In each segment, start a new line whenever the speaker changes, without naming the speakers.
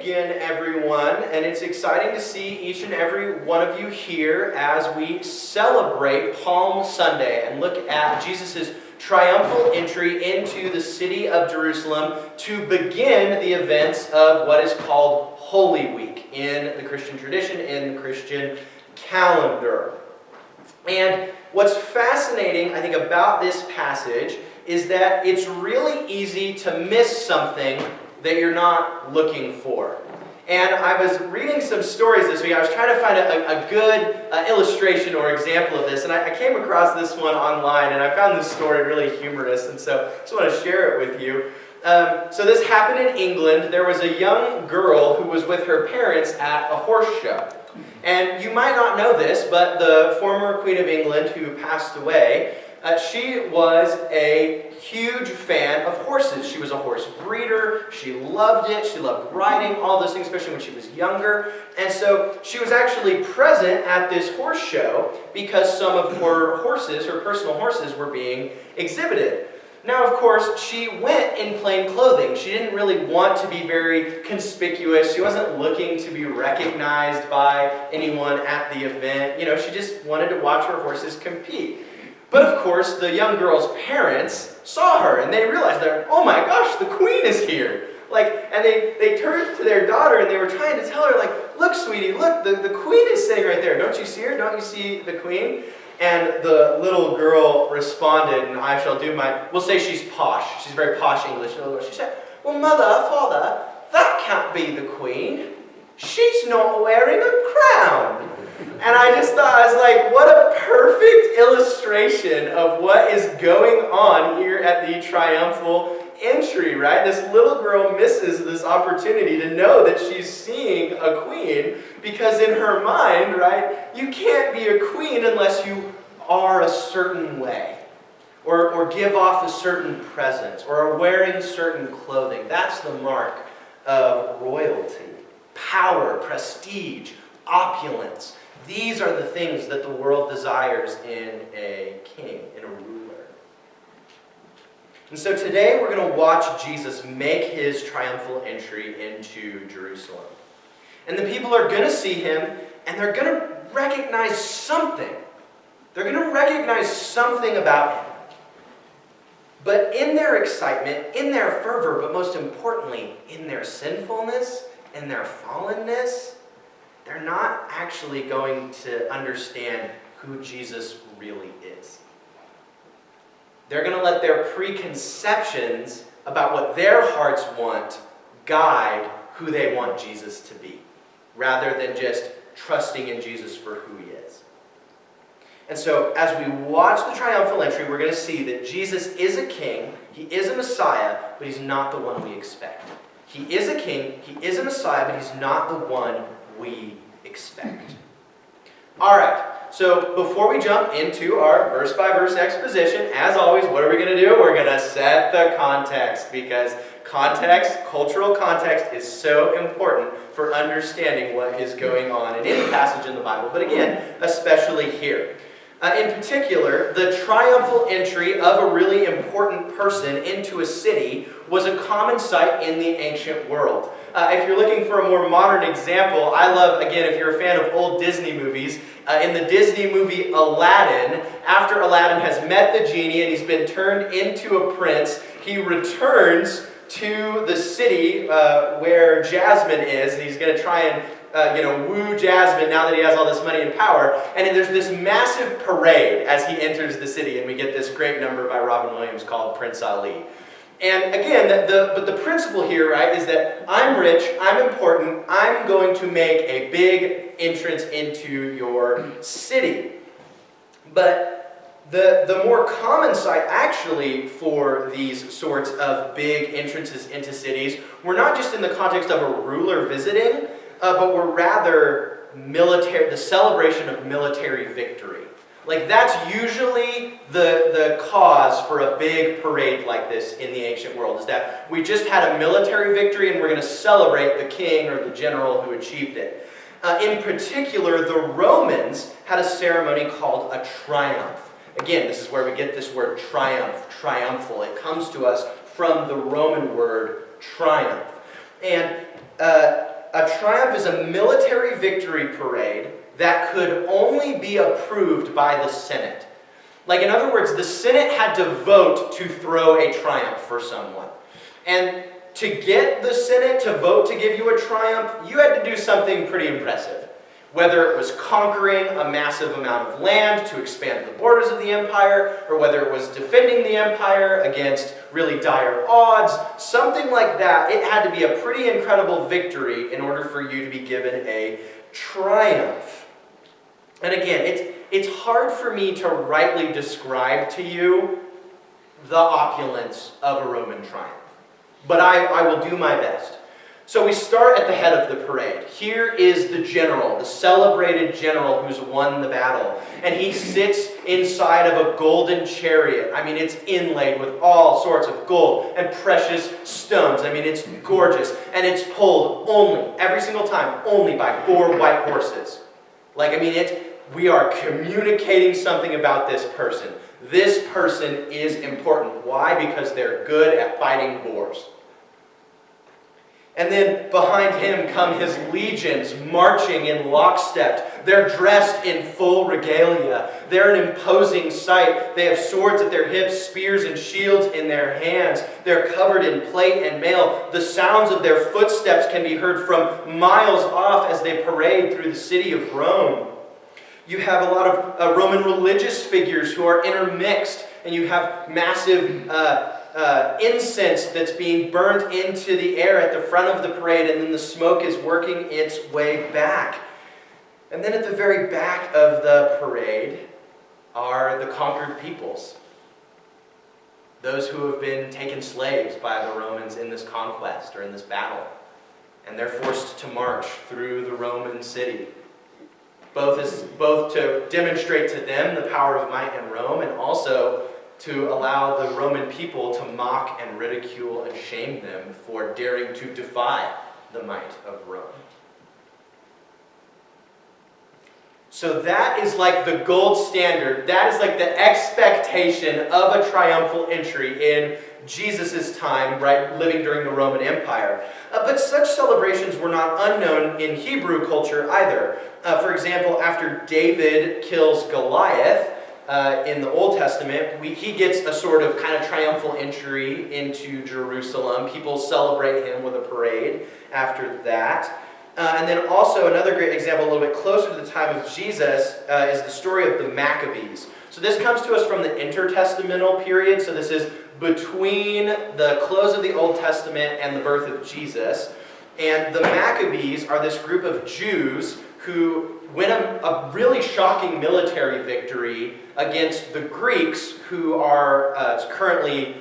again, everyone, and it's exciting to see each and every one of you here as we celebrate Palm Sunday and look at Jesus' triumphal entry into the city of Jerusalem to begin the events of what is called Holy Week in the Christian tradition, in the Christian calendar. And what's fascinating, I think, about this passage is that it's really easy to miss something that you're not looking for. And I was reading some stories this week. I was trying to find a good illustration or example of this, and I came across this one online, and I found this story really humorous, and so I just want to share it with you. So this happened in England. There was a young girl who was with her parents at a horse show. And you might not know this, but the former Queen of England who passed away, she was a huge fan of horses. She was a horse breeder. She loved it. She loved riding, all those things, especially when she was younger. And so she was actually present at this horse show because some of her horses, her personal horses, were being exhibited. Now, of course, she went in plain clothing. She didn't really want to be very conspicuous. She wasn't looking to be recognized by anyone at the event. You know, she just wanted to watch her horses compete. But of course, the young girl's parents saw her and they realized that, oh my gosh, the Queen is here. And they turned to their daughter and they were trying to tell her, look, sweetie, look, the Queen is sitting right there. Don't you see her? Don't you see the Queen? And the little girl responded, and I shall do we'll say she's posh. She's very posh English. She said, well, mother, father, that can't be the Queen. She's not wearing a crown. And I just thought, I was like, what a perfect illustration of what is going on here at the triumphal entry, right? This little girl misses this opportunity to know that she's seeing a queen because in her mind, right, you can't be a queen unless you are a certain way or give off a certain presence or are wearing certain clothing. That's the mark of royalty. Power, prestige, opulence. These are the things that the world desires in a king, in a ruler. And so today we're going to watch Jesus make his triumphal entry into Jerusalem. And the people are going to see him, and they're going to recognize something. They're going to recognize something about him. But in their excitement, in their fervor, but most importantly, in their sinfulness, in their fallenness, they're not actually going to understand who Jesus really is. They're going to let their preconceptions about what their hearts want guide who they want Jesus to be, rather than just trusting in Jesus for who he is. And so as we watch the triumphal entry, we're going to see that Jesus is a king, he is a Messiah, but he's not the one we expect. He is a king, he is a Messiah, but he's not the one we expect. All right, so before we jump into our verse-by-verse exposition, as always, what are we going to do? We're going to set the context, because context, cultural context, is so important for understanding what is going on in any passage in the Bible, but again, especially here. In particular, the triumphal entry of a really important person into a city was a common sight in the ancient world. If you're looking for a more modern example, I love, again, if you're a fan of old Disney movies, in the Disney movie Aladdin, after Aladdin has met the genie and he's been turned into a prince, he returns to the city where Jasmine is, and he's going to try and woo Jasmine now that he has all this money and power. And then there's this massive parade as he enters the city, and we get this great number by Robin Williams called Prince Ali. And again, but the principle here, right, is that I'm rich, I'm important, I'm going to make a big entrance into your city. But the more common sight actually for these sorts of big entrances into cities were not just in the context of a ruler visiting, but were rather the celebration of military victory. That's usually the cause for a big parade like this in the ancient world, is that we just had a military victory and we're going to celebrate the king or the general who achieved it. In particular, the Romans had a ceremony called a triumph. Again, this is where we get this word triumph, triumphal. It comes to us from the Roman word triumph. And A triumph is a military victory parade that could only be approved by the Senate. Like, in other words, the Senate had to vote to throw a triumph for someone. And to get the Senate to vote to give you a triumph, you had to do something pretty impressive. Whether it was conquering a massive amount of land to expand the borders of the empire, or whether it was defending the empire against really dire odds, something like that, it had to be a pretty incredible victory in order for you to be given a triumph. And again, it's hard for me to rightly describe to you the opulence of a Roman triumph. But I will do my best. So we start at the head of the parade. Here is the general, the celebrated general who's won the battle. And he sits inside of a golden chariot. I mean, it's inlaid with all sorts of gold and precious stones. I mean, it's gorgeous. And it's pulled every single time, only by 4 white horses. Like, I mean, we are communicating something about this person. This person is important. Why? Because they're good at fighting wars. And then behind him come his legions marching in lockstep. They're dressed in full regalia. They're an imposing sight. They have swords at their hips, spears and shields in their hands. They're covered in plate and mail. The sounds of their footsteps can be heard from miles off as they parade through the city of Rome. You have a lot of Roman religious figures who are intermixed, and you have massive incense that's being burnt into the air at the front of the parade, and then the smoke is working its way back. And then at the very back of the parade are the conquered peoples. Those who have been taken slaves by the Romans in this conquest or in this battle. And they're forced to march through the Roman city. Both to demonstrate to them the power of might in Rome, and also to allow the Roman people to mock and ridicule and shame them for daring to defy the might of Rome. So that is like the gold standard. That is like the expectation of a triumphal entry in Jesus' time, right, living during the Roman Empire. But such celebrations were not unknown in Hebrew culture either. For example, after David kills Goliath in the Old Testament, he gets a sort of kind of triumphal entry into Jerusalem. People celebrate him with a parade after that. And then also another great example, a little bit closer to the time of Jesus, is the story of the Maccabees. So this comes to us from the intertestamental period. So this is between the close of the Old Testament and the birth of Jesus. And the Maccabees are this group of Jews who win a really shocking military victory against the Greeks, who are currently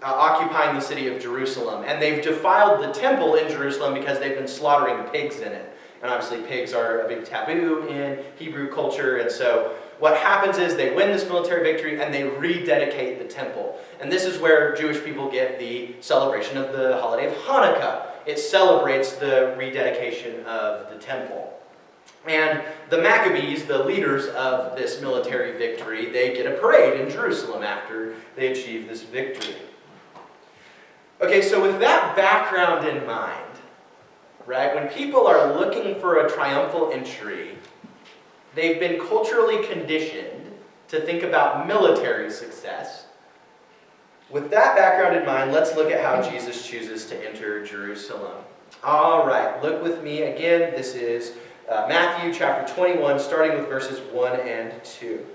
occupying the city of Jerusalem. And they've defiled the temple in Jerusalem because they've been slaughtering pigs in it. And obviously pigs are a big taboo in Hebrew culture. And so what happens is they win this military victory and they rededicate the temple. And this is where Jewish people get the celebration of the holiday of Hanukkah. It celebrates the rededication of the temple. And the Maccabees, the leaders of this military victory, they get a parade in Jerusalem after they achieve this victory. Okay, so with that background in mind, right, when people are looking for a triumphal entry, they've been culturally conditioned to think about military success. With that background in mind, let's look at how Jesus chooses to enter Jerusalem. All right, look with me again. This is Matthew chapter 21, starting with verses 1 and 2.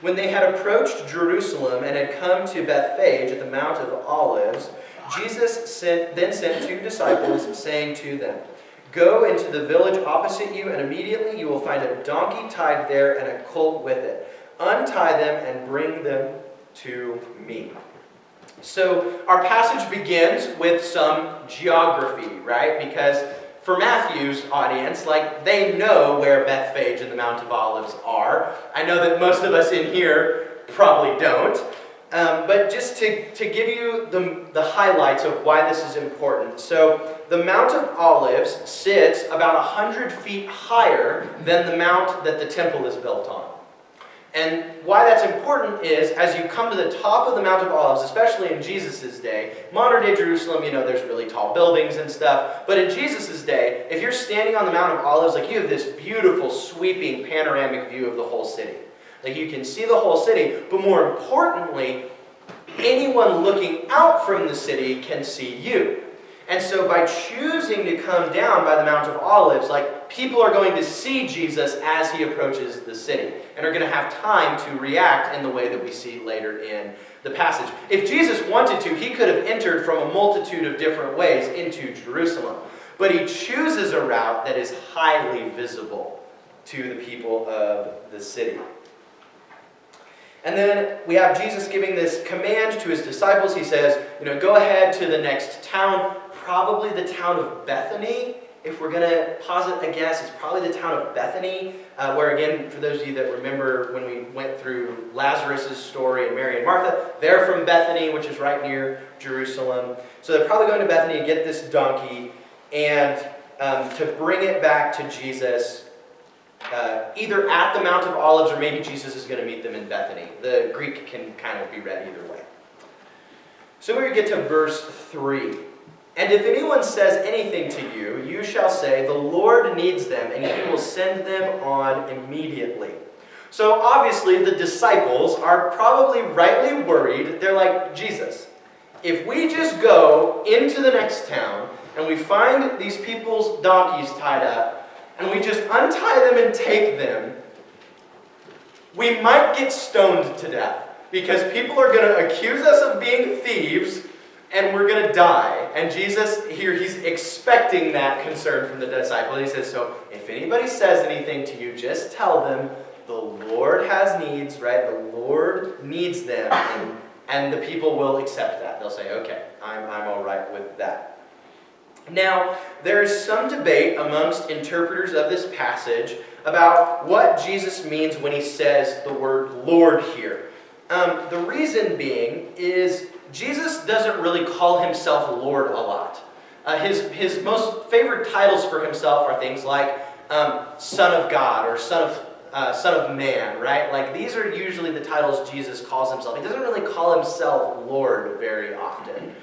When they had approached Jerusalem and had come to Bethphage at the Mount of Olives, Jesus then sent 2 disciples, saying to them, "Go into the village opposite you, and immediately you will find a donkey tied there and a colt with it. Untie them and bring them to me." So our passage begins with some geography, right? Because for Matthew's audience, like, they know where Bethphage and the Mount of Olives are. I know that most of us in here probably don't. But just to give you the highlights of why this is important. So the Mount of Olives sits about 100 feet higher than the mount that the temple is built on. And why that's important is, as you come to the top of the Mount of Olives, especially in Jesus' day, modern-day Jerusalem, there's really tall buildings and stuff, but in Jesus' day, if you're standing on the Mount of Olives, you have this beautiful, sweeping, panoramic view of the whole city. You can see the whole city, but more importantly, anyone looking out from the city can see you. And so by choosing to come down by the Mount of Olives, people are going to see Jesus as he approaches the city and are going to have time to react in the way that we see later in the passage. If Jesus wanted to, he could have entered from a multitude of different ways into Jerusalem. But he chooses a route that is highly visible to the people of the city. And then we have Jesus giving this command to his disciples. He says, go ahead to the next town, probably the town of Bethany. If we're going to posit a guess, it's probably the town of Bethany, where again, for those of you that remember when we went through Lazarus' story and Mary and Martha, they're from Bethany, which is right near Jerusalem. So they're probably going to Bethany and get this donkey and to bring it back to Jesus, either at the Mount of Olives or maybe Jesus is going to meet them in Bethany. The Greek can kind of be read either way. So we get to verse 3. And if anyone says anything to you, you shall say, the Lord needs them, and he will send them on immediately. So obviously the disciples are probably rightly worried. They're like, Jesus, if we just go into the next town and we find these people's donkeys tied up and we just untie them and take them, we might get stoned to death because people are going to accuse us of being thieves and we're going to die. And Jesus here, he's expecting that concern from the disciple. He says, so if anybody says anything to you, just tell them the Lord has needs, right? The Lord needs them. And the people will accept that. They'll say, okay, I'm all right with that. Now, there is some debate amongst interpreters of this passage about what Jesus means when he says the word Lord here. The reason being is Jesus doesn't really call himself Lord a lot. His most favorite titles for himself are things like Son of God or Son of Man, right? These are usually the titles Jesus calls himself. He doesn't really call himself Lord very often.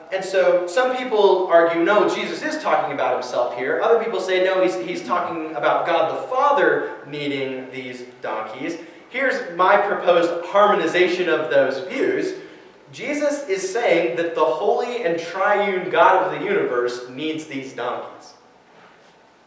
And so some people argue, no, Jesus is talking about himself here. Other people say, no, he's talking about God the Father needing these donkeys. Here's my proposed harmonization of those views. Jesus is saying that the holy and triune God of the universe needs these donkeys.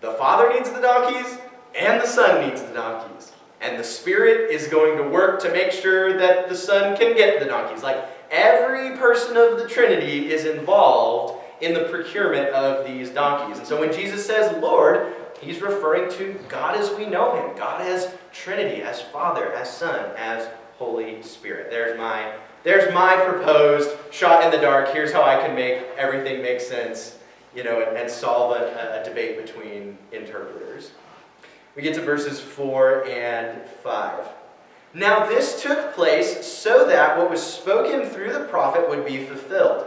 The Father needs the donkeys, and the Son needs the donkeys. And the Spirit is going to work to make sure that the Son can get the donkeys. Every person of the Trinity is involved in the procurement of these donkeys. And so when Jesus says Lord, he's referring to God as we know him. God as Trinity, as Father, as Son, as Holy Spirit. There's my proposed shot in the dark. Here's how I can make everything make sense, and solve a debate between interpreters. We get to verses 4 and 5. Now this took place so that what was spoken through the prophet would be fulfilled.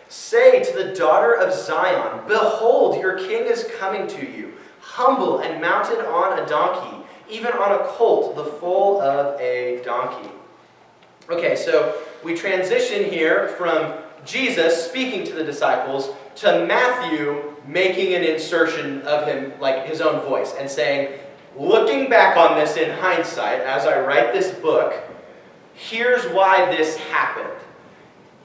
Say to the daughter of Zion, behold, your king is coming to you, humble and mounted on a donkey, even on a colt, the foal of a donkey. Okay, so we transition here from Jesus speaking to the disciples to Matthew making an insertion of him, his own voice, and saying, looking back on this in hindsight, as I write this book, here's why this happened.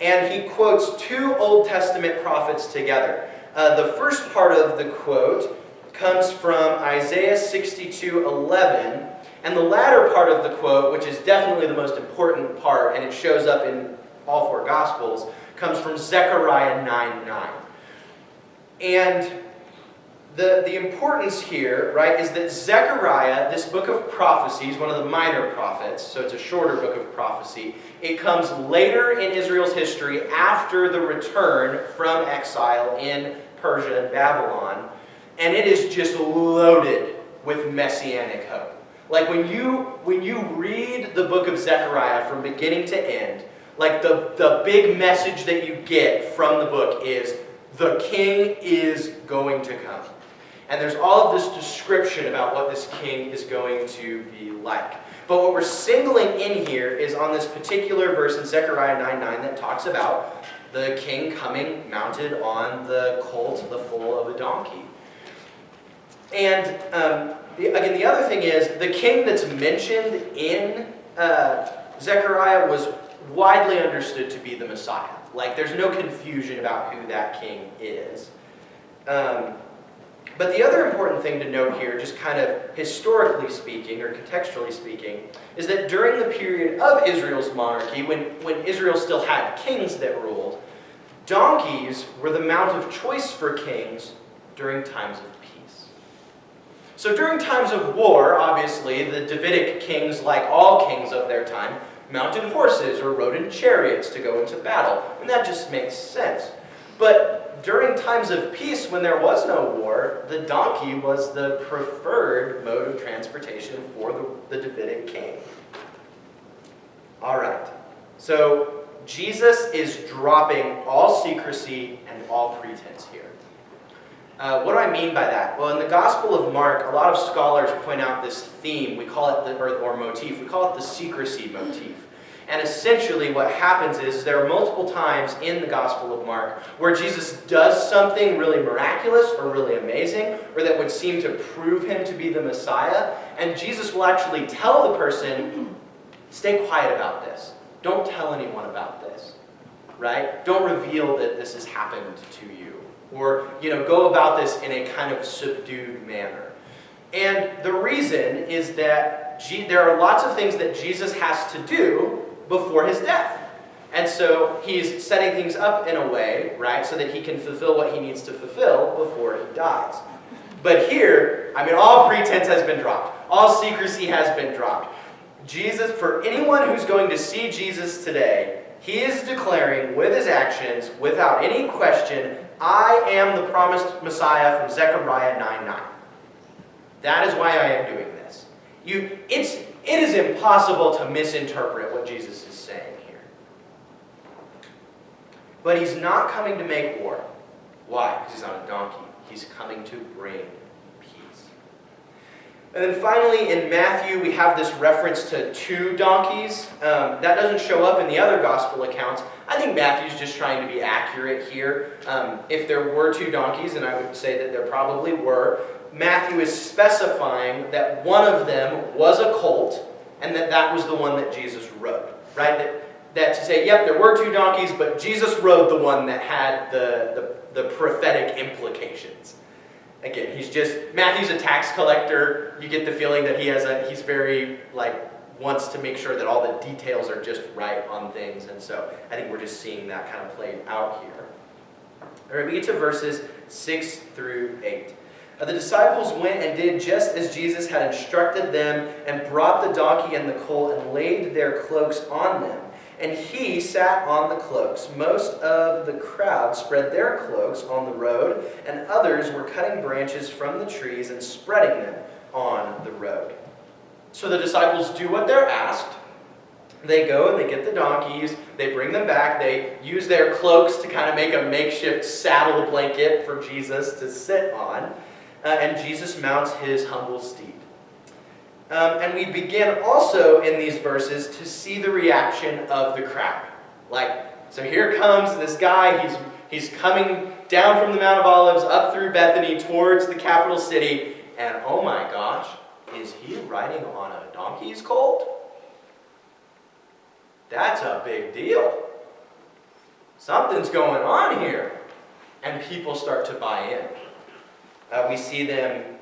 And he quotes two Old Testament prophets together. The first part of the quote comes from Isaiah 62:11, and the latter part of the quote, which is definitely the most important part, and it shows up in all four Gospels, comes from Zechariah 9:9. And the importance here, right, is that Zechariah, this book of prophecies, one of the minor prophets, so it's a shorter book of prophecy, it comes later in Israel's history after the return from exile in Persia and Babylon, and it is just loaded with messianic hope. When you read the book of Zechariah from beginning to end, the big message that you get from the book is the king is going to come. And there's all of this description about what this king is going to be like. But what we're singling in here is on this particular verse in Zechariah 9:9 that talks about the king coming mounted on the colt, the foal of a donkey. And again, the other thing is, the king that's mentioned in Zechariah was widely understood to be the Messiah. Like, there's no confusion about who that king is. But the other important thing to note here, just kind of historically speaking, or contextually speaking, is that during the period of Israel's monarchy, when Israel still had kings that ruled, donkeys were the mount of choice for kings during times of peace. So during times of war, obviously, the Davidic kings, like all kings of their time, mounted horses or rode in chariots to go into battle. And that just makes sense. But during times of peace, when there was no war, the donkey was the preferred mode of transportation for the Davidic king. All right. So Jesus is dropping all secrecy and all pretense here. What do I mean by that? Well, in the Gospel of Mark, a lot of scholars point out this theme. We call it or motif. We call it the secrecy motif. And essentially what happens is there are multiple times in the Gospel of Mark where Jesus does something really miraculous or really amazing, or that would seem to prove him to be the Messiah, and Jesus will actually tell the person, stay quiet about this. Don't tell anyone about this, right? Don't reveal that this has happened to you. Or, go about this in a kind of subdued manner. And the reason is that there are lots of things that Jesus has to do before his death. And so he's setting things up in a way, right, so that he can fulfill what he needs to fulfill before he dies. But here, all pretense has been dropped. All secrecy has been dropped. Jesus, for anyone who's going to see Jesus today, he is declaring with his actions, without any question, I am the promised Messiah from Zechariah 9:9. That is why I am doing this. It is impossible to misinterpret what Jesus is saying here. But he's not coming to make war. Why? Because he's on a donkey. He's coming to bring peace. And then finally, in Matthew, we have this reference to 2 donkeys. That doesn't show up in the other gospel accounts. I think Matthew's just trying to be accurate here. If there were 2 donkeys, and I would say that there probably were, Matthew is specifying that one of them was a colt, and that was the one that Jesus rode, right? That to say, yep, there were 2 donkeys, but Jesus rode the one that had the prophetic implications. Again, Matthew's a tax collector. You get the feeling that he's very, wants to make sure that all the details are just right on things, and so I think we're just seeing that kind of played out here. All right, we get to verses 6 through 8. The disciples went and did just as Jesus had instructed them, and brought the donkey and the colt and laid their cloaks on them. And he sat on the cloaks. Most of the crowd spread their cloaks on the road, and others were cutting branches from the trees and spreading them on the road. So the disciples do what they're asked. They go and they get the donkeys, they bring them back, they use their cloaks to kind of make a makeshift saddle blanket for Jesus to sit on. And Jesus mounts his humble steed. And we begin also in these verses to see the reaction of the crowd. So here comes this guy, he's coming down from the Mount of Olives up through Bethany towards the capital city, and oh my gosh, is he riding on a donkey's colt? That's a big deal. Something's going on here. And people start to buy in. We see them,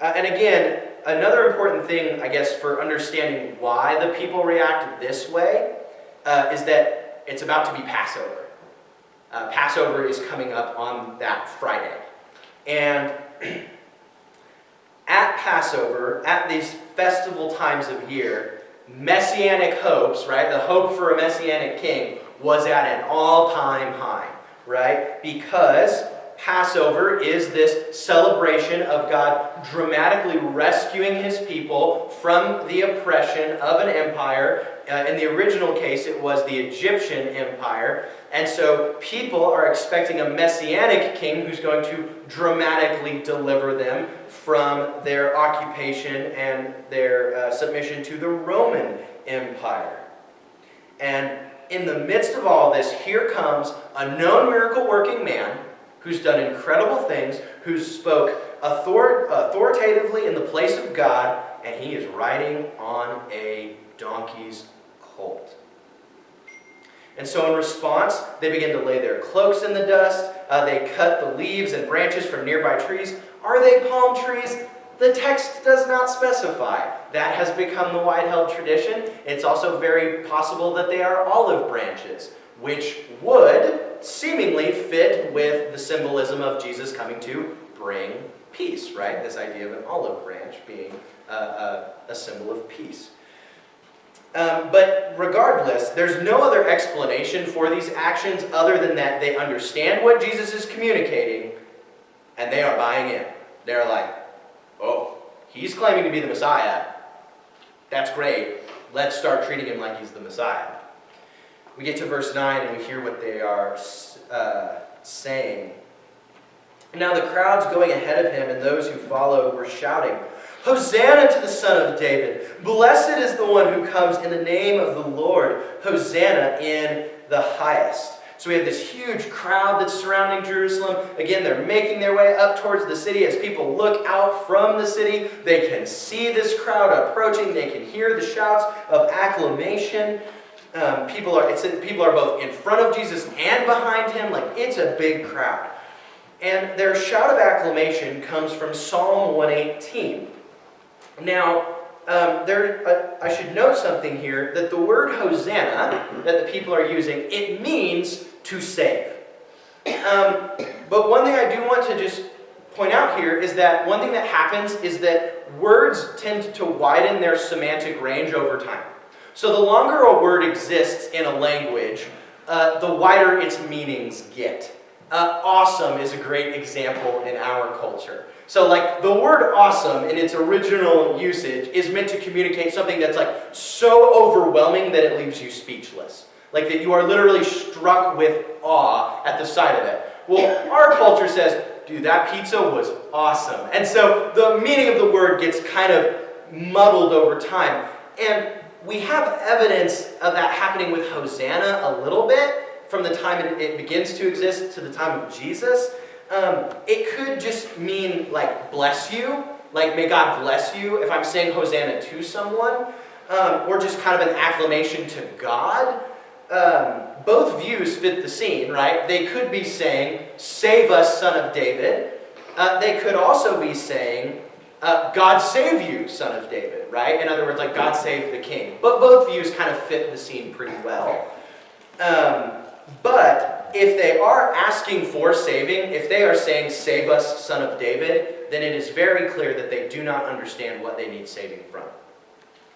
and again, another important thing, I guess, for understanding why the people react this way is that it's about to be Passover. Passover is coming up on that Friday. And at Passover, at these festival times of year, messianic hopes, right, the hope for a messianic king was at an all-time high, right? Because Passover is this celebration of God dramatically rescuing his people from the oppression of an empire, In the original case, it was the Egyptian empire. And so people are expecting a messianic king who's going to dramatically deliver them from their occupation and their submission to the Roman Empire. And in the midst of all this, here comes a known miracle-working man who's done incredible things, who spoke authoritatively in the place of God, and he is riding on a donkey's colt. And so in response, they begin to lay their cloaks in the dust. They cut the leaves and branches from nearby trees. Are they palm trees? The text does not specify. That has become the wide-held tradition. It's also very possible that they are olive branches, which would seemingly fit with the symbolism of Jesus coming to bring peace, right? This idea of an olive branch being a symbol of peace. But regardless, there's no other explanation for these actions other than that they understand what Jesus is communicating, and they are buying in. They're like, oh, he's claiming to be the Messiah. That's great. Let's start treating him like he's the Messiah. We get to verse 9 and we hear what they are saying. Now the crowds going ahead of him and those who followed were shouting, Hosanna to the Son of David! Blessed is the one who comes in the name of the Lord! Hosanna in the highest! So we have this huge crowd that's surrounding Jerusalem. Again, they're making their way up towards the city. As people look out from the city, they can see this crowd approaching. They can hear the shouts of acclamation. People are both in front of Jesus and behind him. Like, it's a big crowd. And their shout of acclamation comes from Psalm 118. Now, I should note something here, that the word Hosanna that the people are using, it means to save. But one thing I do want to just point out here is that one thing that happens is that words tend to widen their semantic range over time. So the longer a word exists in a language, the wider its meanings get. Awesome is a great example in our culture. So like the word awesome in its original usage is meant to communicate something that's like so overwhelming that it leaves you speechless. Like that you are literally struck with awe at the sight of it. Well, our culture says, dude, that pizza was awesome. And so the meaning of the word gets kind of muddled over time. And we have evidence of that happening with Hosanna a little bit from the time it begins to exist to the time of Jesus. It could just mean like bless you, like may God bless you if I'm saying Hosanna to someone, or just kind of an acclamation to God. Both views fit the scene, right? They could be saying, save us, Son of David. They could also be saying, God save you, Son of David, right? In other words, like God save the king. But both views kind of fit the scene pretty well. But if they are asking for saving, if they are saying, save us, Son of David, then it is very clear that they do not understand what they need saving from.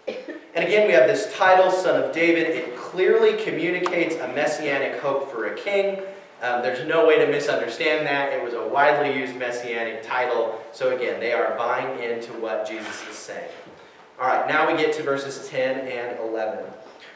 And again, we have this title, Son of David. It clearly communicates a messianic hope for a king. There's no way to misunderstand that. It was a widely used messianic title. So again, they are buying into what Jesus is saying. All right, now we get to verses 10 and 11.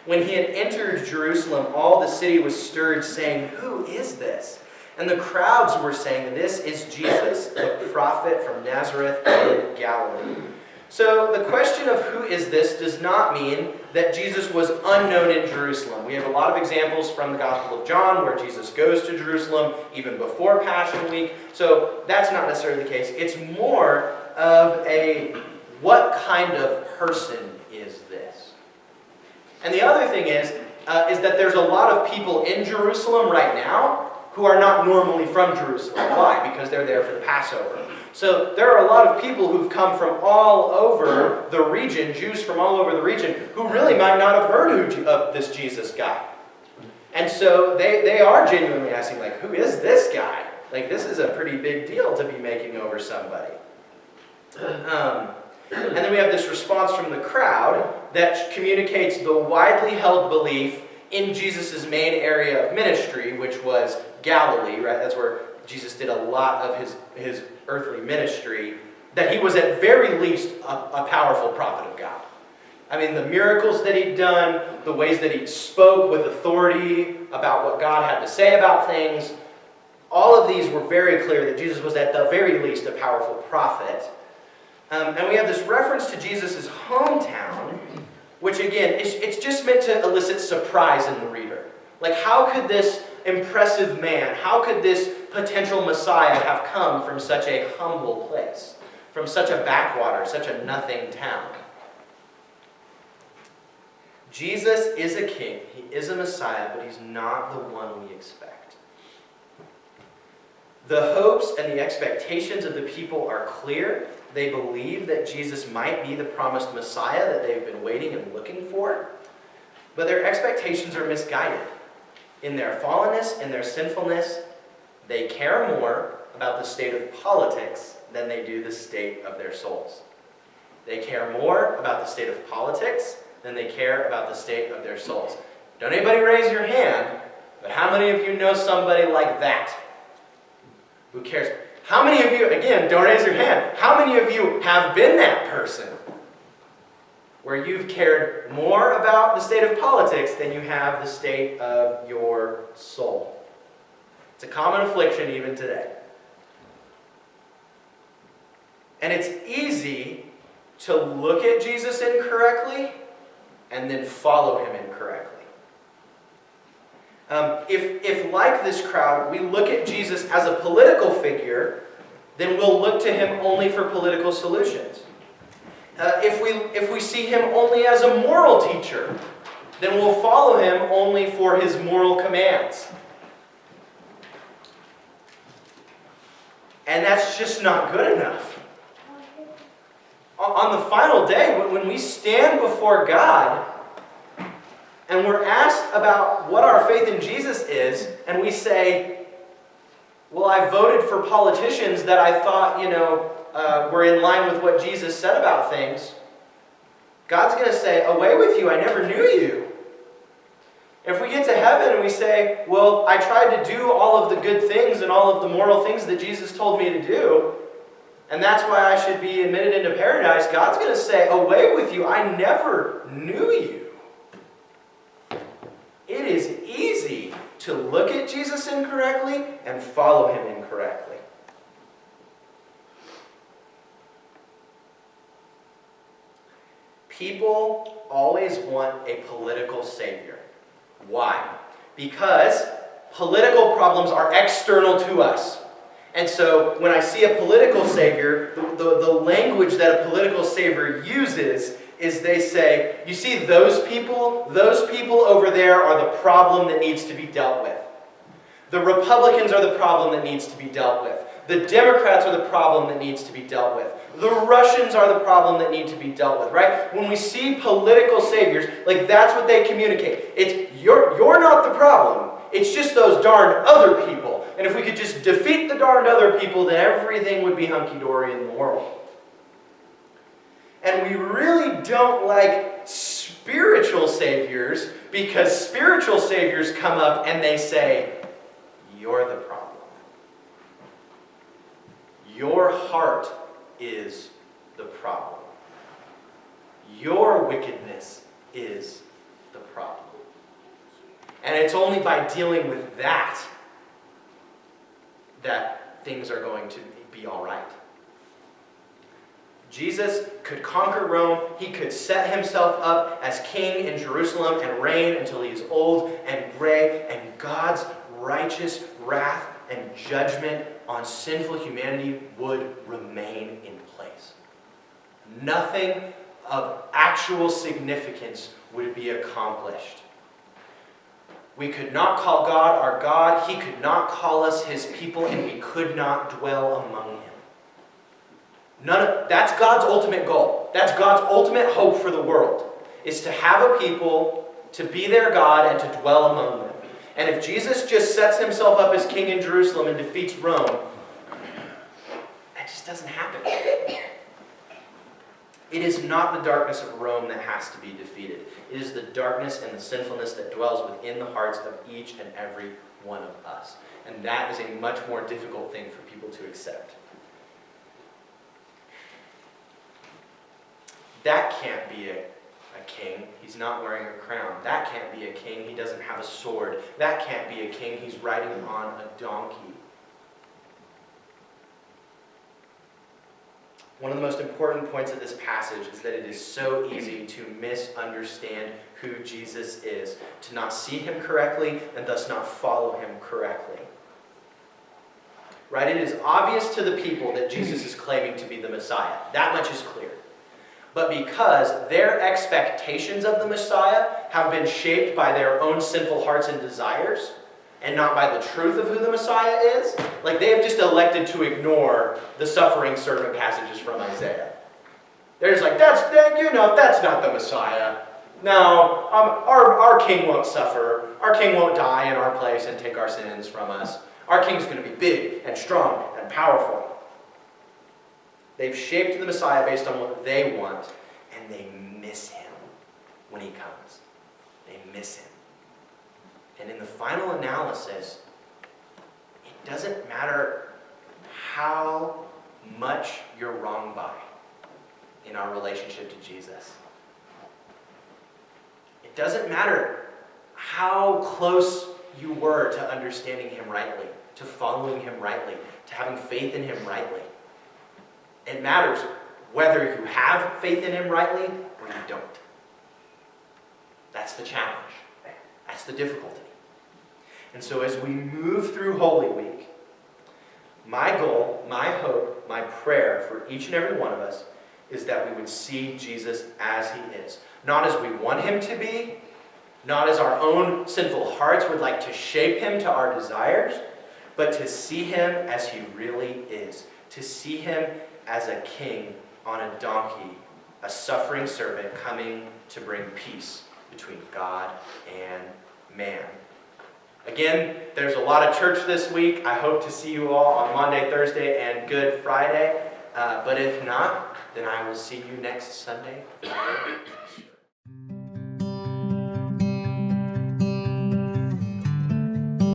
When he had entered Jerusalem, all the city was stirred, saying, Who is this? And the crowds were saying, This is Jesus, the prophet from Nazareth in Galilee. So the question of who is this does not mean that Jesus was unknown in Jerusalem. We have a lot of examples from the Gospel of John where Jesus goes to Jerusalem even before Passion Week. So that's not necessarily the case. It's more of a, what kind of person is this? And the other thing is that there's a lot of people in Jerusalem right now who are not normally from Jerusalem. Why? Because they're there for the Passover. So there are a lot of people who've come from all over the region, Jews from all over the region, who really might not have heard of this Jesus guy. And so they are genuinely asking, like, who is this guy? Like, this is a pretty big deal to be making over somebody. And then we have this response from the crowd that communicates the widely held belief in Jesus' main area of ministry, which was Galilee, right? That's where Jesus did a lot of his earthly ministry, that he was at very least a powerful prophet of God. I mean, the miracles that he'd done, the ways that he spoke with authority about what God had to say about things, all of these were very clear that Jesus was at the very least a powerful prophet. And we have this reference to Jesus' hometown, which again, it's just meant to elicit surprise in the reader. Like, how could this impressive man, how could this potential Messiah have come from such a humble place, from such a backwater, such a nothing town? Jesus is a king, he is a Messiah, but he's not the one we expect. The hopes and the expectations of the people are clear. They believe that Jesus might be the promised Messiah that they've been waiting and looking for, but their expectations are misguided. In their fallenness, in their sinfulness, they care more about the state of politics than they do the state of their souls. They care more about the state of politics than they care about the state of their souls. Don't anybody raise your hand, but how many of you know somebody like that? Who cares? How many of you, again, don't raise your hand, how many of you have been that person? Where you've cared more about the state of politics than you have the state of your soul. It's a common affliction even today. And it's easy to look at Jesus incorrectly and then follow him incorrectly. If like this crowd, we look at Jesus as a political figure, then we'll look to him only for political solutions. If we see him only as a moral teacher, then we'll follow him only for his moral commands. And that's just not good enough. On the final day, when we stand before God, and we're asked about what our faith in Jesus is, and we say, well, I voted for politicians that I thought, were in line with what Jesus said about things. God's going to say, away with you, I never knew you. If we get to heaven and we say, well, I tried to do all of the good things and all of the moral things that Jesus told me to do, and that's why I should be admitted into paradise, God's going to say, away with you, I never knew you. It is easy to look at Jesus incorrectly and follow him incorrectly. People always want a political savior. Why? Because political problems are external to us. And so when I see a political savior, the language that a political savior uses is they say, you see those people over there are the problem that needs to be dealt with. The Republicans are the problem that needs to be dealt with. The Democrats are the problem that needs to be dealt with. The Russians are the problem that need to be dealt with, right? When we see political saviors, like that's what they communicate. It's, you're not the problem. It's just those darned other people. And if we could just defeat the darned other people, then everything would be hunky-dory in the world. And we really don't like spiritual saviors because spiritual saviors come up and they say, you're the problem. Your heart is the problem. Your wickedness is the problem. And it's only by dealing with that things are going to be all right. Jesus could conquer Rome. He could set himself up as king in Jerusalem and reign until he is old and gray, and God's righteous wrath and judgment on sinful humanity would remain in place. Nothing of actual significance would be accomplished. We could not call God our God. He could not call us his people, and we could not dwell among him. That's God's ultimate goal. That's God's ultimate hope for the world, is to have a people, to be their God, and to dwell among them. And if Jesus just sets himself up as king in Jerusalem and defeats Rome, that just doesn't happen. It is not the darkness of Rome that has to be defeated. It is the darkness and the sinfulness that dwells within the hearts of each and every one of us. And that is a much more difficult thing for people to accept. That can't be a king. He's not wearing a crown. That can't be a king. He doesn't have a sword. That can't be a king. He's riding on a donkey. One of the most important points of this passage is that it is so easy to misunderstand who Jesus is, to not see him correctly and thus not follow him correctly. Right? It is obvious to the people that Jesus is claiming to be the Messiah. That much is clear. But because their expectations of the Messiah have been shaped by their own sinful hearts and desires, and not by the truth of who the Messiah is, like they have just elected to ignore the suffering servant passages from Isaiah. They're just like, that's not the Messiah. No, our king won't suffer. Our king won't die in our place and take our sins from us. Our king's going to be big and strong and powerful. They've shaped the Messiah based on what they want, and they miss him when he comes. They miss him. And in the final analysis, it doesn't matter how much you're wrong by in our relationship to Jesus. It doesn't matter how close you were to understanding him rightly, to following him rightly, to having faith in him rightly. It matters whether you have faith in him rightly or you don't. That's the challenge. That's the difficulty. And so as we move through Holy Week, my goal, my hope, my prayer for each and every one of us is that we would see Jesus as he is. Not as we want him to be, not as our own sinful hearts would like to shape him to our desires, but to see him as he really is. To see him as a king on a donkey, a suffering servant coming to bring peace between God and man. Again, there's a lot of church this week. I hope to see you all on Monday, Thursday, and Good Friday. But if not, then I will see you next Sunday.